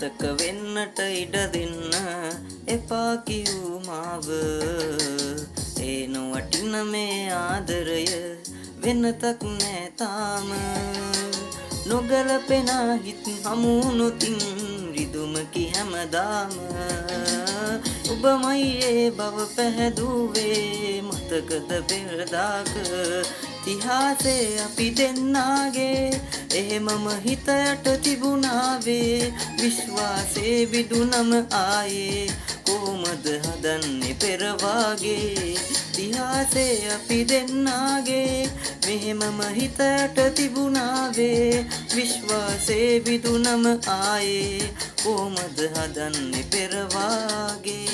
අමතක වෙන්නට ඉඩ දෙන්න එපා කියූ මාව ඒ නොවටින මේ ආදරය වෙනතක් නෑ තාම නොගැලපෙන හිත් හමුනොතින් රිදුමකි හැමදාම ඔබමයි ඒ බව පැහැදුවේ මතකද පෙරදාක ඉතිහාසේ අපි දෙන්නාගේ එහෙමම හිතයට තිබුණාවේ විශ්වාසේ විදුනම ආයේ කොහොමද හදන්නේ පෙරවාගේ ඉතිහාසේ අපි දෙන්නාගේ මෙහෙමම හිතයට තිබුණාවේ විශ්වාසේ විදුනම ආයේ කොහොමද හදන්නේ පෙරවාගේ